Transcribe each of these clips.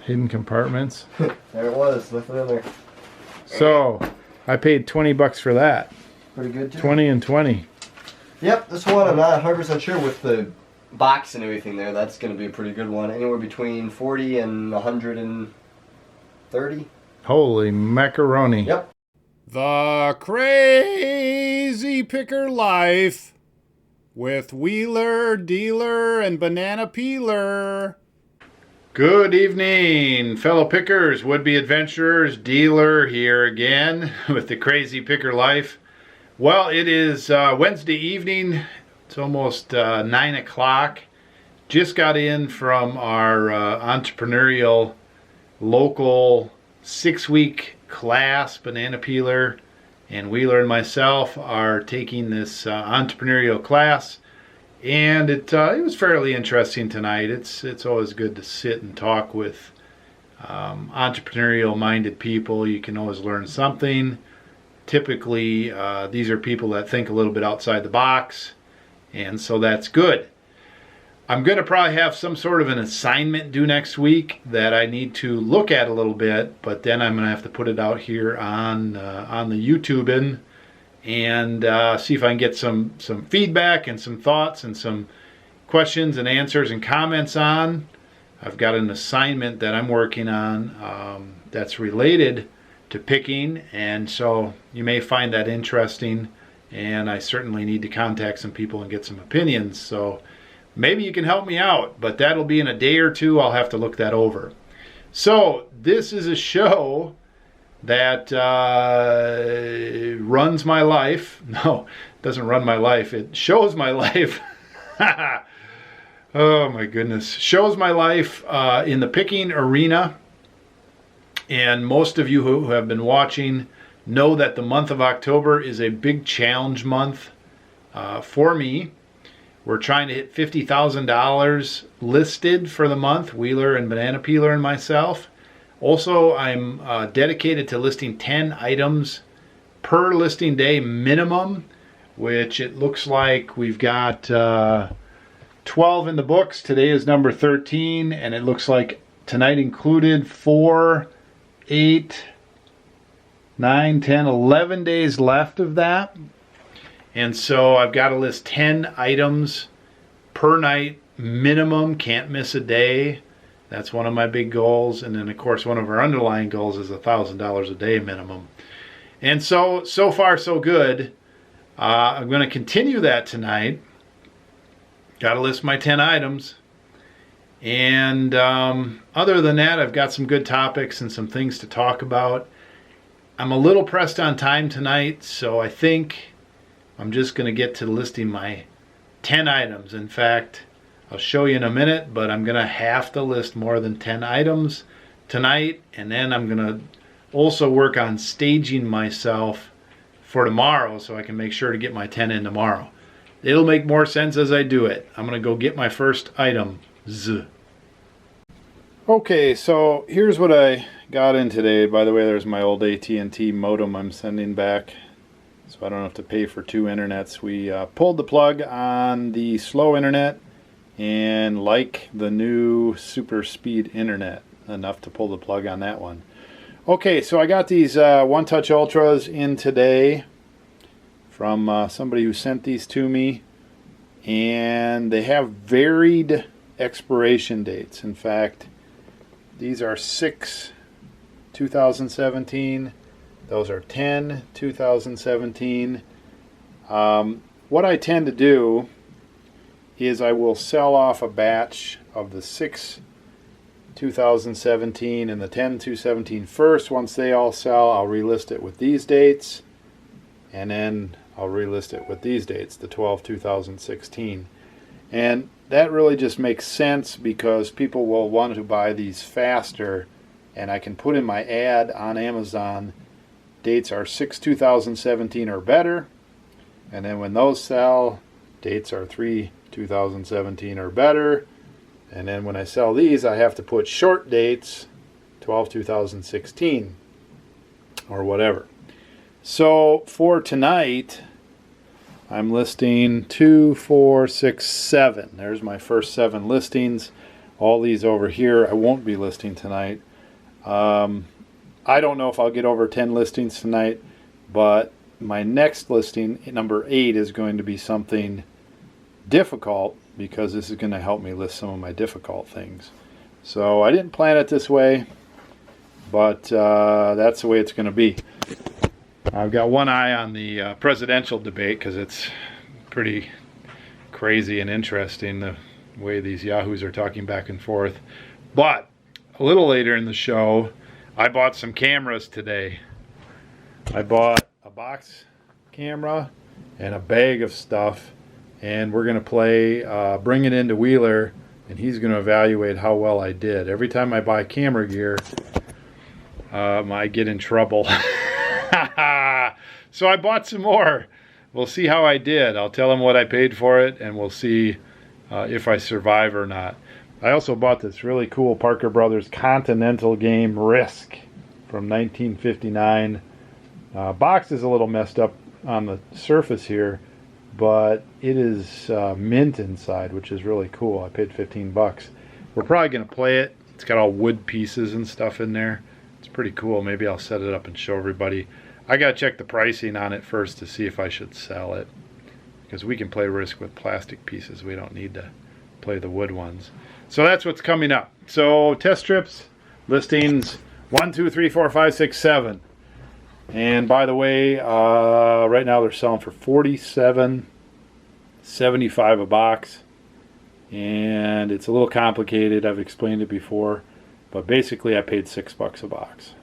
hidden compartments. There it was, lifted in there. So, I paid 20 bucks for that. Pretty good too. 20 and 20. Yep, this one I'm not 100% sure with the box and everything there. That's going to be a pretty good one. Anywhere between 40 and 130. Holy macaroni. Yep. The Crazy Picker Life with Wheeler, Dealer, and Banana Peeler. Good evening, fellow pickers, would-be adventurers. Dealer here again with the Crazy Picker Life. Well, it is Wednesday evening. It's almost 9 o'clock. Just got in from our Entrepreneurial local 6-week class. Banana Peeler and Wheeler and myself are taking this Entrepreneurial class. And it was fairly interesting tonight. It's always good to sit and talk with entrepreneurial-minded people. You can always learn something. Typically, these are people that think a little bit outside the box, and so that's good. I'm going to probably have some sort of an assignment due next week that I need to look at a little bit, but then I'm going to have to put it out here on the YouTubing and see if I can get some feedback and some thoughts and some questions and answers and comments on. I've got an assignment that I'm working on that's related to picking, and so you may find that interesting, and I certainly need to contact some people and get some opinions, so maybe you can help me out, but that'll be in a day or two. I'll have to look that over. So this is a show that runs my life. No, it doesn't run my life. It shows my life. Oh my goodness. Shows my life in the picking arena. And most of you who have been watching know that the month of October is a big challenge month for me. We're trying to hit $50,000 listed for the month, Wheeler and Banana Peeler and myself. Also, I'm dedicated to listing 10 items per listing day minimum, which it looks like we've got 12 in the books. Today is number 13, and it looks like tonight included 4, 8, 9, 10, 11 days left of that. And so I've got to list 10 items per night minimum, can't miss a day. That's one of my big goals. And then, of course, one of our underlying goals is $1,000 a day minimum. And so far, so good. I'm going to continue that tonight. Got to list my 10 items. And other than that, I've got some good topics and some things to talk about. I'm a little pressed on time tonight, so I think I'm just going to get to listing my 10 items. In fact, I'll show you in a minute, but I'm going to have to list more than 10 items tonight, and then I'm going to also work on staging myself for tomorrow so I can make sure to get my 10 in tomorrow. It'll make more sense as I do it. I'm going to go get my first item. Okay, so here's what I got in today. By the way, there's my old AT&T modem I'm sending back, so I don't have to pay for 2 internets. We pulled the plug on the slow internet and like the new super speed internet enough to pull the plug on that one. Okay, so I got these One Touch Ultras in today from somebody who sent these to me, and they have varied expiration dates. In fact, these are 6/2017. Those are 10/2017. What I tend to do is I will sell off a batch of the 6/2017 and the 10/2017 first. Once they all sell, I'll relist it with these dates, and then I'll relist it with these dates, the 12/2016. And that really just makes sense because people will want to buy these faster, and I can put in my ad on Amazon, dates are 6/2017 or better, and then when those sell, dates are 3/2017 or better, and then when I sell these, I have to put short dates, 12/2016 or whatever. So for tonight, I'm listing 2, 4, 6, 7. There's my first 7 listings. All these over here I won't be listing tonight. I don't know if I'll get over 10 listings tonight, but my next listing, number 8, is going to be something difficult because this is going to help me list some of my difficult things. So I didn't plan it this way, but that's the way it's going to be. I've got one eye on the presidential debate because it's pretty crazy and interesting the way these yahoos are talking back and forth. But a little later in the show, I bought some cameras today. I bought a box camera and a bag of stuff, and we're going to play bring it into Wheeler, and he's going to evaluate how well I did. Every time I buy camera gear, I get in trouble. So I bought some more. We'll see how I did. I'll tell him what I paid for it, and we'll see if I survive or not. I also bought this really cool Parker Brothers Continental game Risk from 1959. Box is a little messed up on the surface here, but it is mint inside, which is really cool. I paid 15 bucks. We're probably going to play it. It's got all wood pieces and stuff in there. It's pretty cool. Maybe I'll set it up and show everybody. I got to check the pricing on it first to see if I should sell it, because we can play Risk with plastic pieces. We don't need to play the wood ones. So that's what's coming up. So test strips, listings 1, 2, 3, 4, 5, 6, 7. And by the way, right now they're selling for $47.75 a box. And it's a little complicated. I've explained it before. But basically I paid $6 a box.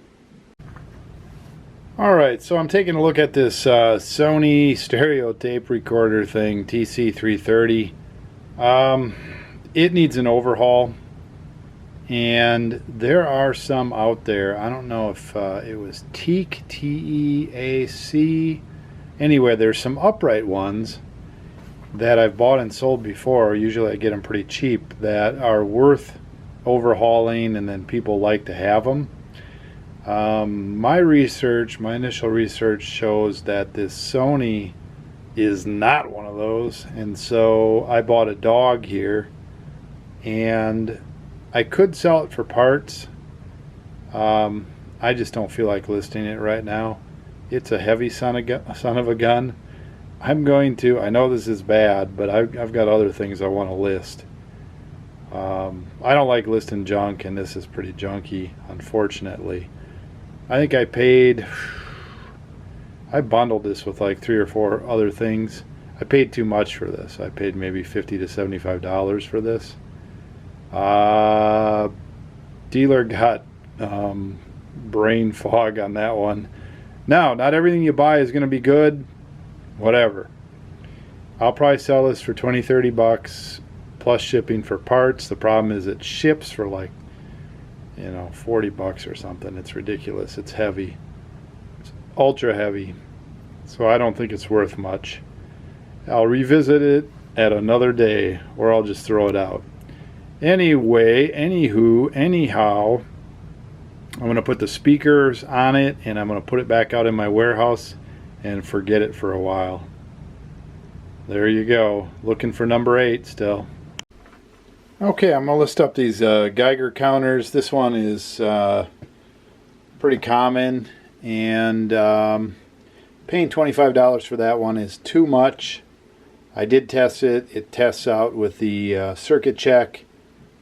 Alright, so I'm taking a look at this Sony stereo tape recorder thing, TC330. It needs an overhaul. And there are some out there. I don't know if it was Teak, T-E-A-C. Anyway, there's some upright ones that I've bought and sold before. Usually I get them pretty cheap, that are worth overhauling, and then people like to have them. My initial research shows that this Sony is not one of those. And so I bought a dog here, and I could sell it for parts. I just don't feel like listing it right now. It's a heavy son of a gun. I know this is bad, but I've got other things I want to list. I don't like listing junk, and this is pretty junky, unfortunately. I think I bundled this with like 3 or 4 other things. I paid too much for this. I paid maybe $50 to $75 for this. Dealer got brain fog on that one. Now, not everything you buy is going to be good. Whatever. I'll probably sell this for 20, 30 bucks plus shipping for parts. The problem is it ships for like, 40 bucks or something. It's ridiculous. It's heavy. It's ultra heavy. So I don't think it's worth much. I'll revisit it at another day, or I'll just throw it out. Anyhow, I'm going to put the speakers on it, and I'm going to put it back out in my warehouse and forget it for a while. There you go. Looking for number 8 still. Okay, I'm going to list up these Geiger counters. This one is pretty common, and paying $25 for that one is too much. I did test it. It tests out with the circuit check.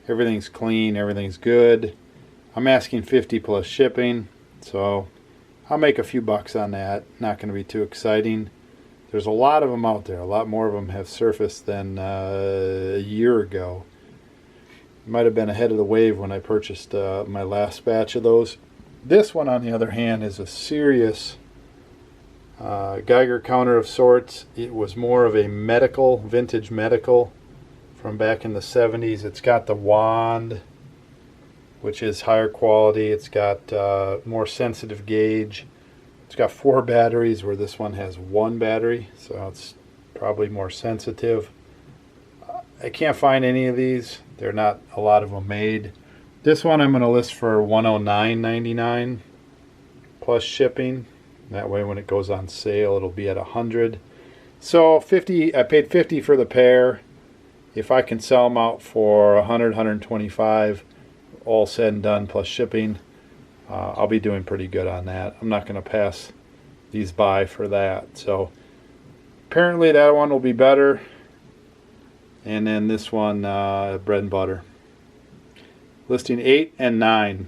Everything's clean, everything's good. I'm asking $50 plus shipping, so I'll make a few bucks on that. Not going to be too exciting. There's a lot of them out there. A lot more of them have surfaced than a year ago. Might have been ahead of the wave when I purchased my last batch of those. This one, on the other hand, is a serious Geiger counter of sorts. It was more of a vintage medical from back in the 70s. It's got the wand, which is higher quality. It's got more sensitive gauge. It's got 4 batteries where this one has 1 battery, so it's probably more sensitive. I can't find any of these. There are not a lot of them made. This one I'm going to list for $109.99 plus shipping. That way when it goes on sale it'll be at $100. So I paid $50 for the pair, if I can sell them out for 100, 125, all said and done plus shipping, I'll be doing pretty good on that. I'm not going to pass these by for that. So apparently that one will be better. And then this one, bread and butter. Listing 8 and 9.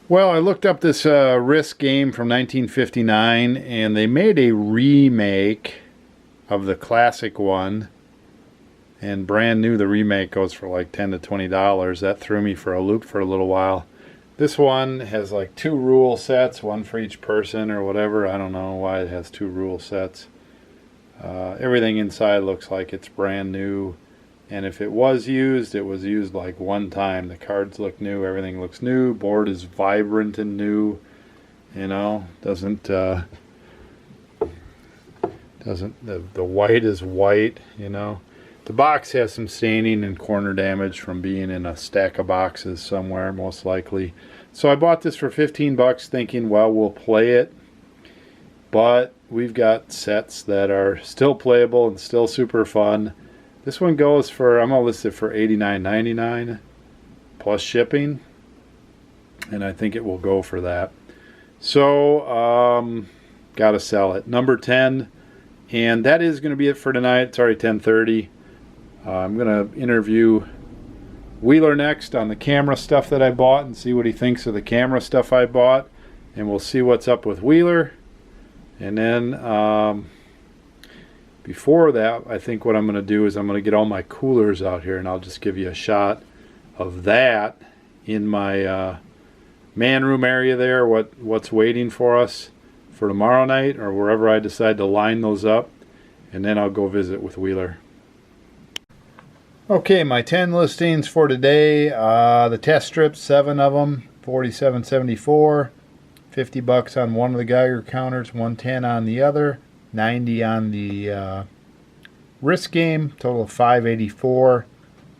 Well, I looked up this Risk game from 1959, and they made a remake of the classic one. And brand new, the remake goes for like $10 to $20. That threw me for a loop for a little while. This one has like 2 rule sets, one for each person or whatever. I don't know why it has 2 rule sets. Everything inside looks like it's brand new. And if it was used like one time. The cards look new, everything looks new. Board is vibrant and new. You know, the white is white, you know. The box has some staining and corner damage from being in a stack of boxes somewhere, most likely. So I bought this for 15 bucks thinking, well, we'll play it. But we've got sets that are still playable and still super fun. This one goes for, I'm going to list it for $89.99 plus shipping. And I think it will go for that. So, got to sell it. Number 10. And that is going to be it for tonight. It's already 10:30. I'm going to interview Wheeler next on the camera stuff that I bought and see what he thinks of the camera stuff I bought. And we'll see what's up with Wheeler. And then before that, I think what I'm going to do is I'm going to get all my coolers out here, and I'll just give you a shot of that in my man room area there, what's waiting for us for tomorrow night or wherever I decide to line those up. And then I'll go visit with Wheeler. Okay, my 10 listings for today. The test strips, 7 of them, $47.74. 50 bucks on one of the Geiger counters, 110 on the other, 90 on the Risk game, total of 584.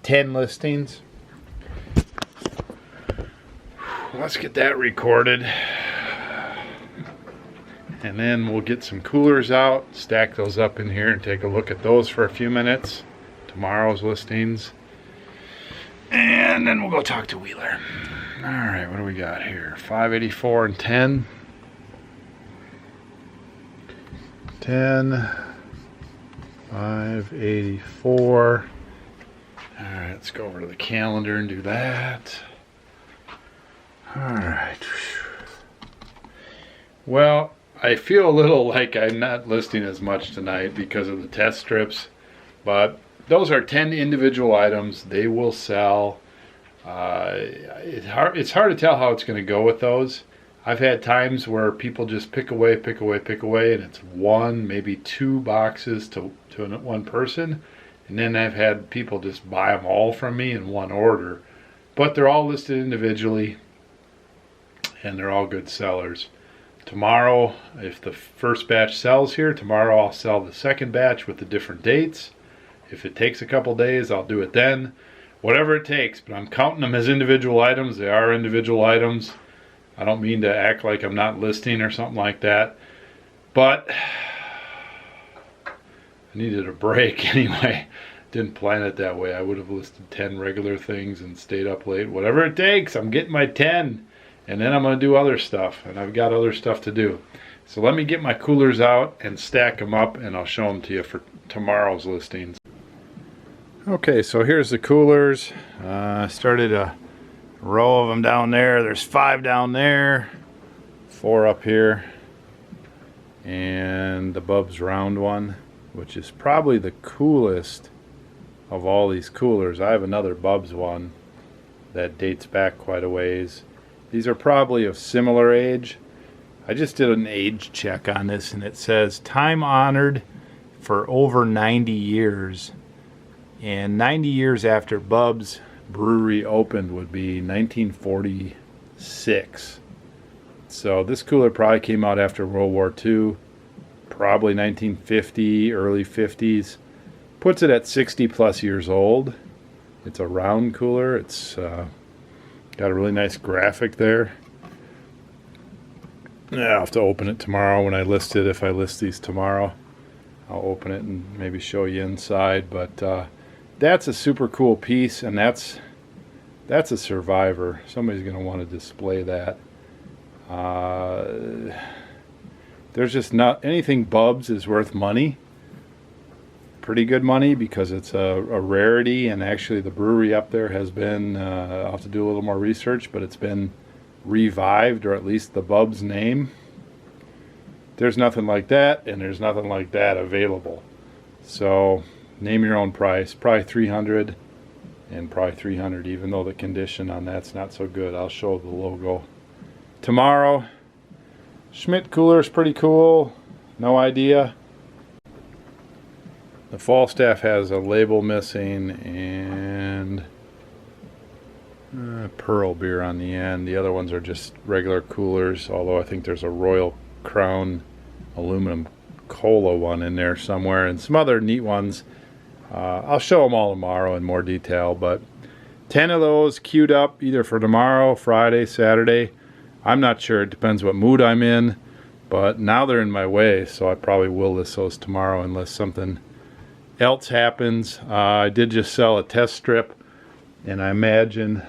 10 listings. Let's get that recorded. And then we'll get some coolers out, stack those up in here and take a look at those for a few minutes. Tomorrow's listings. And then we'll go talk to Wheeler. All right, what do we got here? 584 and 10. 10, 584. All right, let's go over to the calendar and do that. All right. Well, I feel a little like I'm not listing as much tonight because of the test strips, but those are 10 individual items. They will sell. It's hard to tell how it's going to go with those. I've had times where people just pick away, and it's 1, maybe 2 boxes to one person. And then I've had people just buy them all from me in one order. But they're all listed individually, and they're all good sellers. Tomorrow, if the first batch sells here, tomorrow I'll sell the second batch with the different dates. If it takes a couple days, I'll do it then. Whatever it takes, but I'm counting them as individual items. They are individual items. I don't mean to act like I'm not listing or something like that. But I needed a break anyway. Didn't plan it that way. I would have listed 10 regular things and stayed up late. Whatever it takes, I'm getting my 10. And then I'm going to do other stuff. And I've got other stuff to do. So let me get my coolers out and stack them up, and I'll show them to you for tomorrow's listings. Okay, so here's the coolers. I started a row of them down there. There's 5 down there, 4 up here, and the Bub's round one, which is probably the coolest of all these coolers. I have another Bub's one that dates back quite a ways. These are probably of similar age. I just did an age check on this, and it says time honored for over 90 years. And 90 years after Bub's Brewery opened would be 1946. So this cooler probably came out after World War II, probably 1950, early 50s. Puts it at 60 plus years old. It's a round cooler. It's got a really nice graphic there. Yeah, I'll have to open it tomorrow when I list it, if I list these tomorrow. I'll open it and maybe show you inside. But that's a super cool piece, and that's a survivor. Somebody's going to want to display that. There's just not anything Bubs is worth money. Pretty good money, because it's a rarity, and actually the brewery up there has been, I'll have to do a little more research, but it's been revived, or at least the Bubs name. There's nothing like that, and there's nothing like that available. So name your own price. Probably $300, and probably $300, even though the condition on that's not so good. I'll show the logo tomorrow. Schmidt cooler is pretty cool. No idea. The Falstaff has a label missing, and Pearl beer on the end. The other ones are just regular coolers, although I think there's a Royal Crown aluminum cola one in there somewhere, and some other neat ones. I'll show them all tomorrow in more detail, but 10 of those queued up either for tomorrow, Friday, Saturday. I'm not sure. It depends what mood I'm in, but now they're in my way, so I probably will list those tomorrow unless something else happens. I did just sell a test strip, and I imagine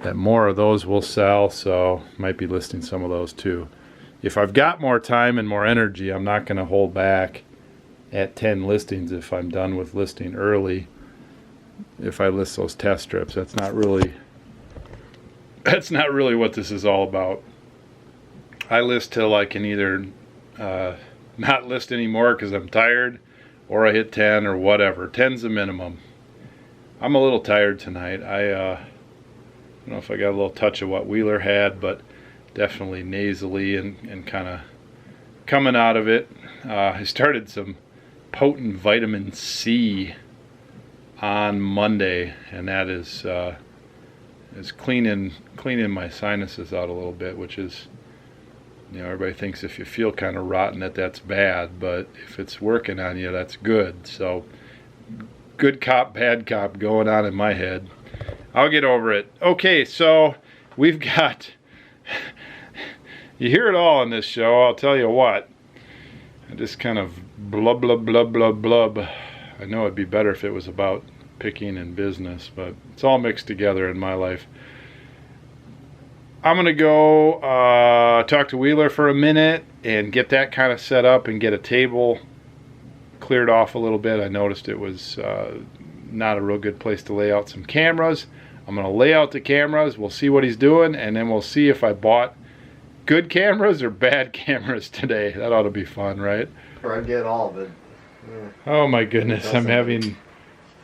that more of those will sell, so might be listing some of those too. If I've got more time and more energy, I'm not going to hold back at 10 listings if I'm done with listing early. If I list those test strips, that's not really what this is all about. I list till I can either not list anymore because I'm tired, or I hit 10 or whatever. 10's the minimum. I'm a little tired tonight. I don't know if I got a little touch of what Wheeler had, but definitely nasally and kind of coming out of it. I started some potent vitamin C on Monday, and that is cleaning my sinuses out a little bit, which is, everybody thinks if you feel kind of rotten that's bad, but if it's working on you, that's good. So good cop, bad cop going on in my head. I'll get over it. Okay, so we've got, you hear it all in this show, I'll tell you what. I just kind of blub, blub, blub, blub, blub. I know it'd be better if it was about picking and business, but it's all mixed together in my life. I'm going to go talk to Wheeler for a minute and get that kind of set up and get a table cleared off a little bit. I noticed it was not a real good place to lay out some cameras. I'm going to lay out the cameras. We'll see what he's doing, and then we'll see if I bought good cameras or bad cameras today. That ought to be fun, right? Or I get all of it. Yeah. Oh my goodness, I'm having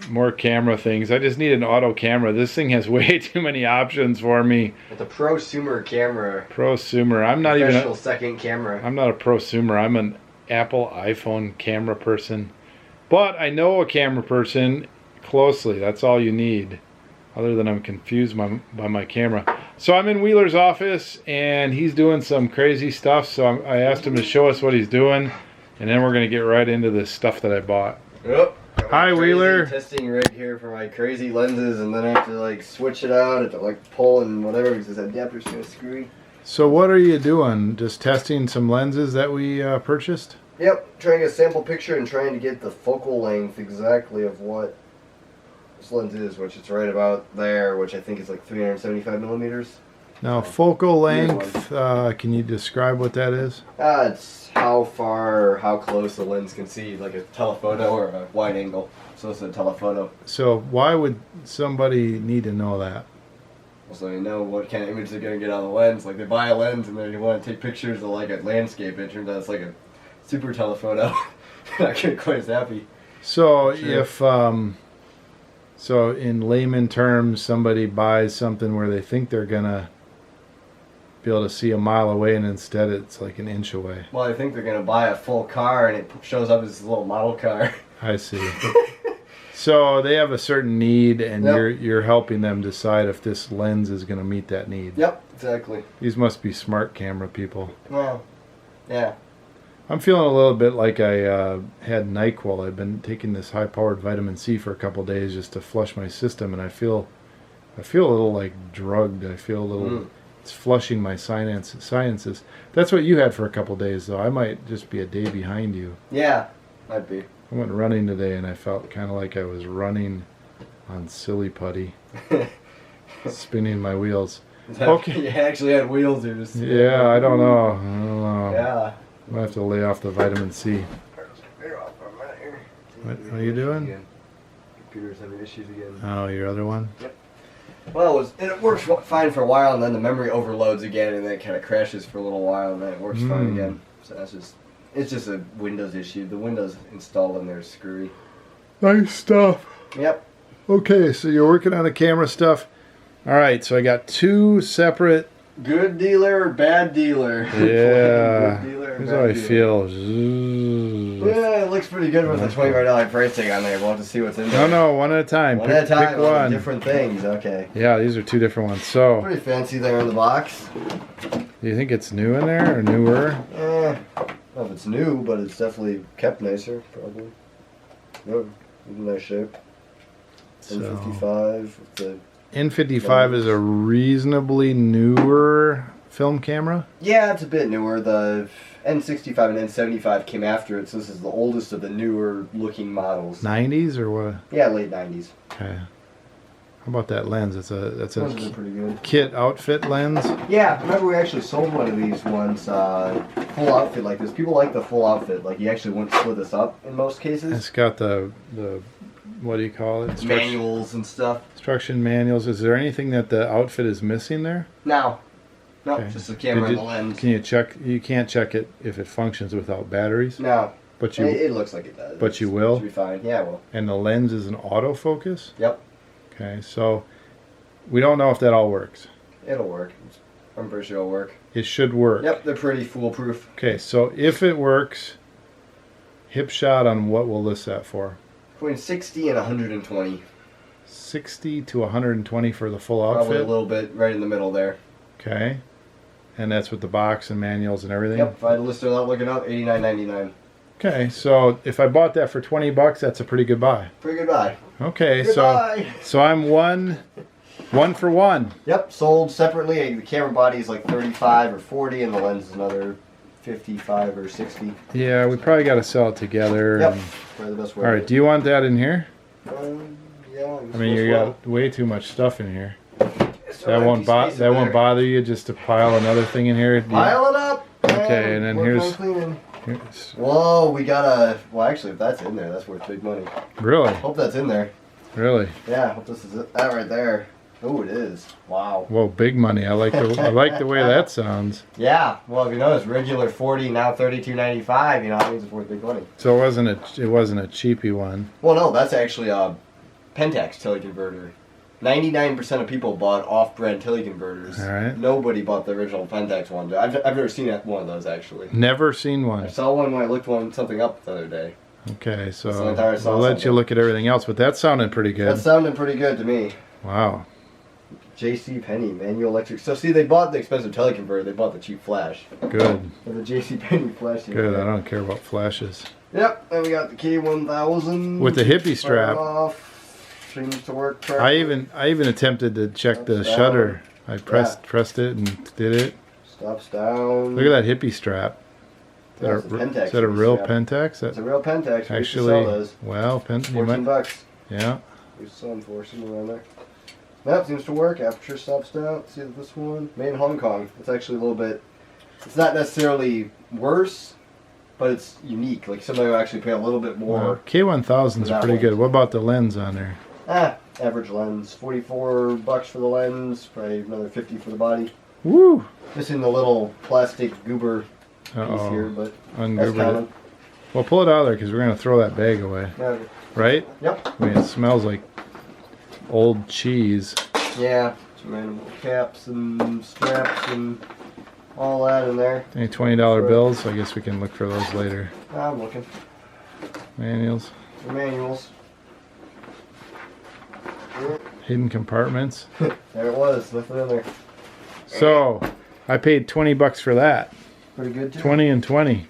more camera things. I just need an auto camera. This thing has way too many options for me. It's a prosumer camera. Prosumer. I'm not even a second camera. I'm not a prosumer. I'm an Apple iPhone camera person. But I know a camera person closely. That's all you need. Other than I'm confused by my camera. So I'm in Wheeler's office, and he's doing some crazy stuff. So I asked him to show us what he's doing, and then we're going to get right into this stuff that I bought. Yep. Hi, Wheeler. Testing rig here for my crazy lenses, and then I have to switch it out. I have to pull and whatever because this adapter's kind of screwy. So what are you doing? Just testing some lenses that we purchased? Yep. Trying to get a sample picture and trying to get the focal length exactly of what this lens is, which it's right about there, which I think is 375 millimeters. Now, focal length, can you describe what that is? It's how far or how close the lens can see, like a telephoto or a wide angle. So it's a telephoto. So why would somebody need to know that? So you know what kind of image they're going to get on the lens. Like they buy a lens and then you want to take pictures of a landscape. It turns out it's a super telephoto. Not getting quite as happy. So sure. If, so in layman terms, somebody buys something where they think they're going to be able to see a mile away, and instead it's an inch away. Well, I think they're going to buy a full car and it shows up as a little model car. I see. So they have a certain need, and yep. you're helping them decide if this lens is going to meet that need. Yep, exactly. These must be smart camera people. Well, yeah. I'm feeling a little bit like I had NyQuil. I've been taking this high-powered vitamin C for a couple of days just to flush my system, and I feel a little drugged. I feel a little. It's flushing my sinuses. That's what you had for a couple of days, though. I might just be a day behind you. Yeah. Might be. I went running today and I felt kind of like I was running on silly putty, spinning my wheels. Okay. You actually had wheels here. Just Yeah, I don't know. Yeah. I might have to lay off the vitamin C. What are you doing? Computer's having issues again. Oh, your other one? Yep. Well, it works fine for a while, and then the memory overloads again, and then it kind of crashes for a little while, and then it works fine again. So it's just a Windows issue. The Windows installed in there is screwy. Nice stuff. Yep. Okay, so you're working on the camera stuff. All right, so I got two separate. Good dealer, bad dealer. Yeah. Good dealer, Here's bad how I dealer. feel. Yeah, it looks pretty good with the $25 price tag on there. We'll have to see what's in there. No, one at a time. One at a time. Pick one. Different things. Okay. Yeah, these are two different ones. So, Pretty fancy there in the box. do you think it's new in there or newer? I don't know if it's new, but it's definitely kept nicer, probably. No, in nice shape. So, N55 with the... N55 is a reasonably newer film camera. Yeah, it's a bit newer. The N65 and N75 came after it, so this is the oldest of the newer looking models. 90s or what? Yeah, late 90s. Okay. How about that lens? That's Those a are pretty good. kit outfit lens. Yeah, remember we actually sold one of these once, full outfit like this. People like the full outfit. Like, you actually wouldn't split this up in most cases. It's got the what do you call it? Manuals and stuff. Instruction manuals. Is there anything that the outfit is missing there? No. No, Okay. just the camera Did and the lens. Can you check? You can't check it if it functions without batteries. No. But you It looks like it does. But you will? It should be fine. Yeah, it will. And the lens is an autofocus. Yep. Okay, so we don't know if that all works. It'll work. I'm pretty sure it'll work. It should work. Yep, they're pretty foolproof. Okay, so if it works, hip shot on what we'll list that for. Between 60 and 120. 60 to 120 for the full Probably a outfit. little bit right in the middle there. Okay. And that's with the box and manuals and everything? Yep, if I had listed without looking up, $89.99. Okay, so if I bought that for 20 bucks, that's a pretty good buy. Pretty good buy. Okay, Goodbye. so I'm one for one. Yep, sold separately. The camera body is like 35 or 40, and the lens is another 55 or 60. Yeah, we probably got to sell it together. Yep, and- probably the best way. All right, do you want that in here? Yeah. I mean, you got way too much stuff in here. That won't bother you just to pile another thing in here? Pile it up. Okay, and then work here's- on cleaning. Here's- Whoa, we got a. Well, actually, if that's in there, that's worth big money. Really? Hope that's in there. Really? Yeah, hope this is it. That right there. Oh, it is. Wow. Whoa, big money. I like the way that sounds. Yeah. Well, if you notice, regular 40 now $32.95. You know, that means it's worth big money. So it wasn't a cheapy one. Well, no, that's actually a Pentax teleconverter. 99% of people bought off-brand teleconverters. All right. Nobody bought the original Pentax one. I've never seen one of those actually. Never seen I one. saw one when I looked something up the other day. Okay, So so I thought I saw I'll let you something. look at everything else, but that sounded pretty That good. sounded pretty good to me. Wow. J.C. Penney manual electric. So see, they bought the expensive teleconverter. They bought the cheap flash. Good. The J.C. Penney flash. Good. I don't care about flashes. Yep. And we got the K1000 With the hippie strap. Off. Seems to work. I Perfectly. even attempted to check the Stops down. shutter. I pressed it and did it. Stops down. Look at that hippie strap. That's the Pentax Is that a real strap. Pentax? It's a That real Pentax. We used to sell actually, those. well, you 14 might, bucks. yeah. We used to sell them for somewhere around there. That seems to work. Aperture stops down. See this one? Made in Hong Kong. It's actually a little bit. It's not necessarily worse, but it's unique. Like somebody will actually pay a little bit more. Well, K1000 is That pretty one. good. What about the lens on there? Average lens. 44 bucks for the lens. Probably another 50 for the body. Woo! Missing the little plastic goober piece here, Uh-oh. but that's Ungoobered common. it. Well, pull it out of there because we're going to throw that bag away. Right? Yep. I mean, it smells like old cheese. Yeah. Some random caps and straps and all that in there. Any $20 bills? So I guess we can look for those later. I'm looking. Manuals. The manuals. Hidden compartments. There it was. Nothing in there. So, I paid 20 bucks for that. Pretty good too. 20 and 20.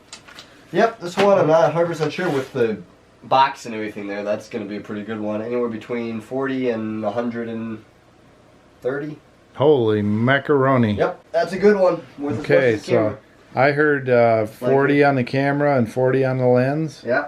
Yep, this one I'm not 100% sure with the box and everything there. That's going to be a pretty good one. Anywhere between 40 and 130. Holy macaroni. Yep, that's a good one. Worth as Okay, much as the camera. so I heard 40 on the camera and 40 on the lens. Yeah.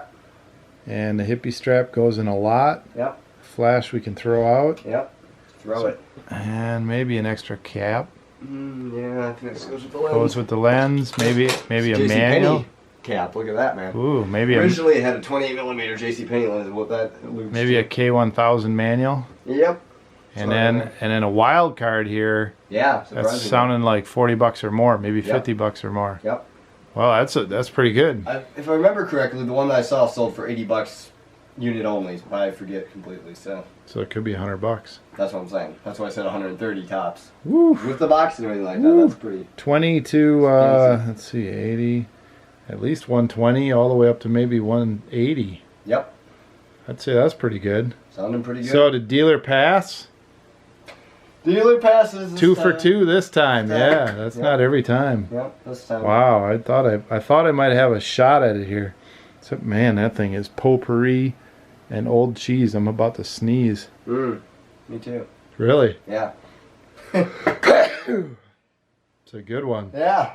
And the hippie strap goes in a lot. Yep. Flash we can throw out. Yep. Throw it. And maybe an extra cap. Yeah, I think this goes with the lens. Goes with the lens. Maybe a JC manual. Cap. Look at that, man. Ooh, maybe Originally it had a 28mm JCPenney lens. What that? maybe a K1000 manual. Yep. And then a wild card here. Yeah. That's sounding like $40 or more, maybe $50 or more. Yep. Well, that's pretty good. If I remember correctly, the one that I saw sold for $80 unit only. But I forget completely. So it could be $100. that's what I'm saying. That's why I said 130 tops. Woo. With the box and everything like that. That's pretty. 20 to let's see, 80, at least 120, all the way up to maybe 180. Yep. I'd say that's pretty good. Sounding pretty good. So did dealer pass? Dealer passes. Two for two this time. Yeah, that's not every time. Yep, this time. Wow, I thought I might have a shot at it here. Except, man, that thing is potpourri and old cheese. I'm about to sneeze. Me too. Really? Yeah. It's a good one. Yeah.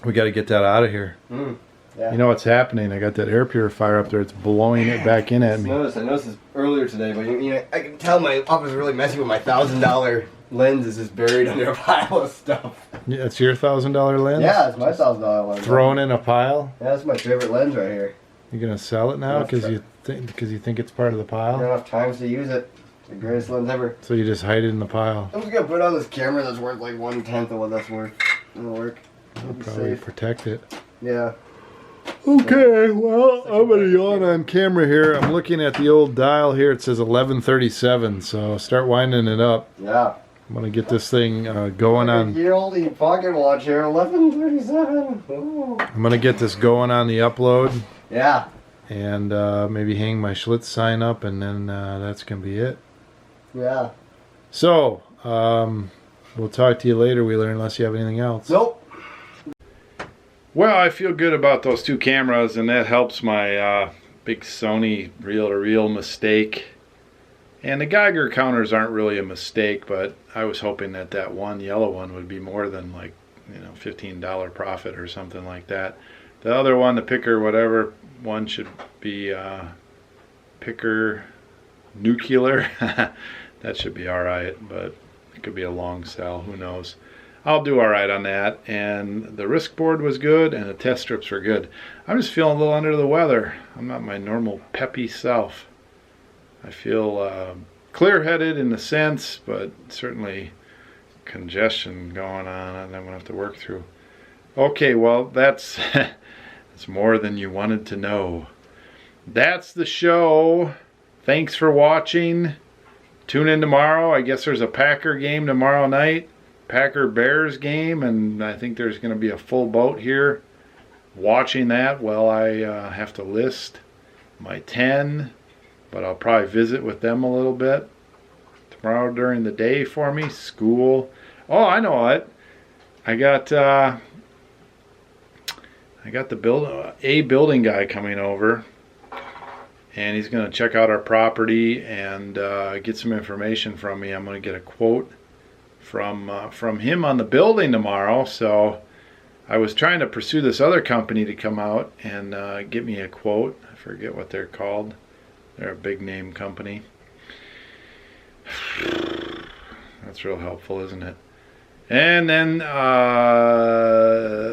We got to get that out of here. Yeah. You know what's happening? I got that air purifier up there. It's blowing it back in at me. I noticed this earlier today, but you know, I can tell my office is really messy with my $1,000 lens is just buried under a pile of stuff. Yeah, it's your $1,000 lens? Yeah, it's my $1,000 lens. Thrown in a pile? Yeah, that's my favorite lens right here. You're gonna sell it now because you think it's part of the I pile? don't have times to use it. It's the greatest lens ever. So you just hide it in the pile? I'm just gonna put it on this camera that's worth like 1/10 of what that's worth. It'll work. I'll probably protect it. Yeah. Okay, well, I'm gonna yawn on camera here. I'm looking at the old dial here. It says 11:37, so start winding it up. Yeah. I'm gonna get this thing going on. Year old pocket watch here, 11:37. I'm gonna get this going on the upload. Yeah. And maybe hang my Schlitz sign up, and then that's gonna be it. Yeah. So we'll talk to you later, Wheeler, unless you have anything else. Nope. Well, I feel good about those two cameras, and that helps my big Sony reel-to-reel mistake. And the Geiger counters aren't really a mistake, but I was hoping that one yellow one would be more than like, $15 profit or something like that. The other one, the Picker whatever one, should be Picker Nuclear. That should be alright, but it could be a long sell, who knows. I'll do alright on that. And the risk board was good, and the test strips were good. I'm just feeling a little under the weather. I'm not my normal peppy self. I feel clear-headed in a sense, but certainly congestion going on and I'm going to have to work through. Okay, well, that's more than you wanted to know. That's the show. Thanks for watching. Tune in tomorrow. I guess there's a Packer game tomorrow night. Packer-Bears game, and I think there's going to be a full boat here watching that while I have to list my 10. But I'll probably visit with them a little bit tomorrow during the day for me. School. Oh, I know what. I got the building guy coming over, and he's going to check out our property and get some information from me. I'm going to get a quote from him on the building tomorrow. So I was trying to pursue this other company to come out and get me a quote. I forget what they're called. They're a big name company. That's real helpful, isn't it? And then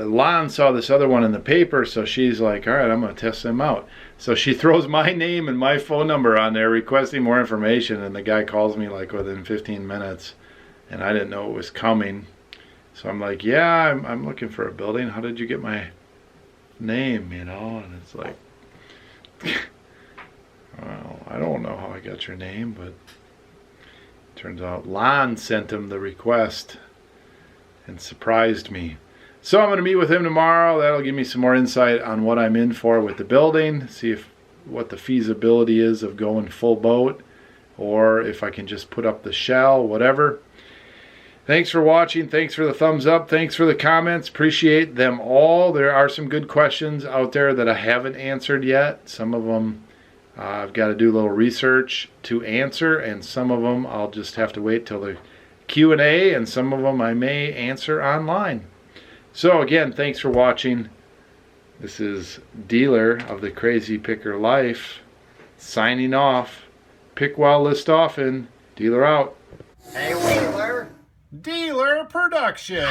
Lon saw this other one in the paper, so she's like, all right, I'm going to test them out. So she throws my name and my phone number on there requesting more information, and the guy calls me like within 15 minutes, and I didn't know it was coming. So I'm like, yeah, I'm looking for a building. How did you get my name, And it's like... Well, I don't know how I got your name, but turns out Lon sent him the request and surprised me. So I'm going to meet with him tomorrow. That'll give me some more insight on what I'm in for with the building, see what the feasibility is of going full boat, or if I can just put up the shell, whatever. Thanks for watching. Thanks for the thumbs up. Thanks for the comments. Appreciate them all. There are some good questions out there that I haven't answered yet. Some of them I've got to do a little research to answer, and some of them I'll just have to wait till the Q&A, and some of them I may answer online. So again, thanks for watching. This is Dealer of the Crazy Picker Life signing off. Pick well, list often. Dealer out. Hey, Wheeler. Dealer Production.